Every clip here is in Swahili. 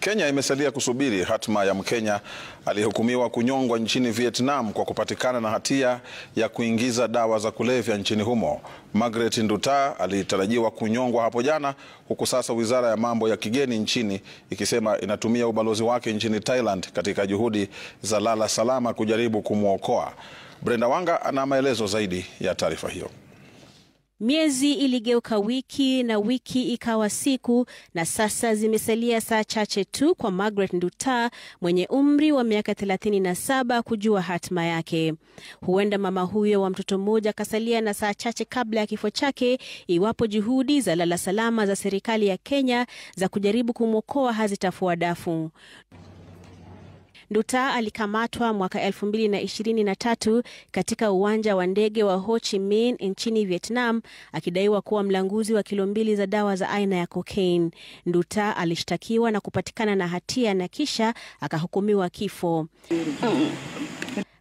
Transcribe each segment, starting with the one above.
Kenya imesalia kusubiri hatma ya Mkenya aliyehukumiwa kunyongwa nchini Vietnam kwa kupatikana na hatia ya kuingiza dawa za kulevya nchini humo. Margaret Nduta alitarajiwa kunyongwa hapo jana, huku sasa Wizara ya Mambo ya Kigeni nchini ikisema inatumia ubalozi wake nchini Thailand katika juhudi za lala salama kujaribu kumwokoa. Brenda Wanga ana maelezo zaidi ya taarifa hiyo. Miezi iligeuka wiki na wiki ikawa siku, na sasa zimesalia saa chache tu kwa Margaret Nduta mwenye umri wa miaka 37 kujua hatma yake. Huenda mama huyo wa mtoto mmoja kasalia na saa chache kabla ya kifo chake iwapo juhudi za lala salama za serikali ya Kenya za kujaribu kumwokoa hazitafua dafu. Nduta alikamatwa mwaka 2023 katika uwanja wa ndege wa Ho Chi Minh nchini Vietnam akidaiwa kuwa mlanguzi wa kilo 2 za dawa za aina ya cocaine. Nduta alishtakiwa na kupatikana na hatia na kisha akahukumiwa kifo.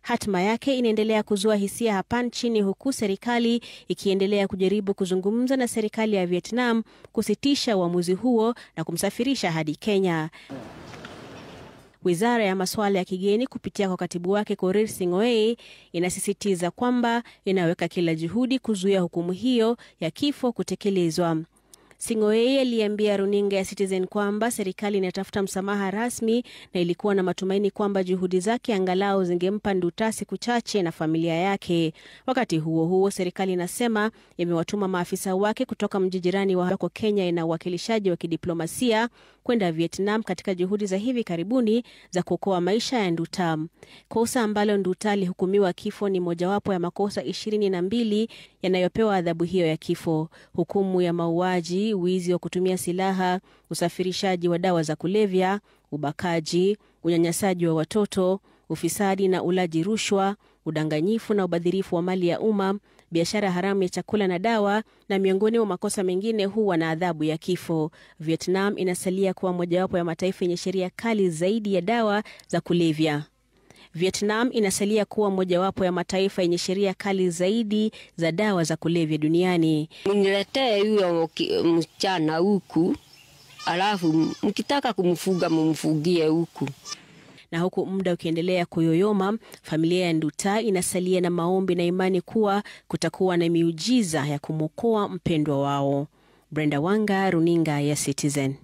Hatma yake inaendelea kuzua hisia hapa nchini, huku serikali ikiendelea kujaribu kuzungumza na serikali ya Vietnam kusitisha uamuzi huo na kumsafirisha hadi Kenya. Wizara ya Masuala ya Kigeni kupitia kwa katibu wake Korir Sing'oei inasisitiza kwamba inaweka kila juhudi kuzuia hukumu hiyo ya kifo kutekelezwa. Sing'oei aliambia runinga ya Citizen kwamba serikali inatafuta msamaha rasmi na ilikuwa na matumaini kwamba juhudi zake angalau zingempa Nduta siku chache na familia yake. Wakati huo huo, serikali inasema imewatuma maafisa wake kutoka mji jirani wa Kenya na uwakilishaji wa kidiplomasia kwenda Vietnam katika juhudi za hivi karibuni za kuokoa maisha ya Nduta. Kosa ambalo Nduta alihukumiwa kifo ni mojawapo ya makosa 22 yanayopewa adhabu hiyo ya kifo. Hukumu ya mauaji, wizi wa kutumia silaha, usafirishaji wa dawa za kulevya, ubakaji, unyanyasaji wa watoto, ufisadi na ulaji rushwa, udanganyifu na ubadhirifu wa mali ya umma, biashara haramu ya chakula na dawa na miongoni mwa makosa mengine huwa na adhabu ya kifo. Vietnam inasalia kuwa mojawapo ya mataifa yenye sheria kali zaidi ya dawa za kulevya. Vietnam inasalia kuwa mojawapo ya mataifa yenye sheria kali zaidi za dawa za kulevya duniani. Mniletee huyo msichana huku, alafu mkitaka kumfuga mumfugie huku. Na huku muda ukiendelea kuyoyoma, familia ya Nduta inasalia na maombi na imani kuwa kutakuwa na miujiza ya kumwokoa mpendwa wao. Brenda Wanga, runinga ya Citizen.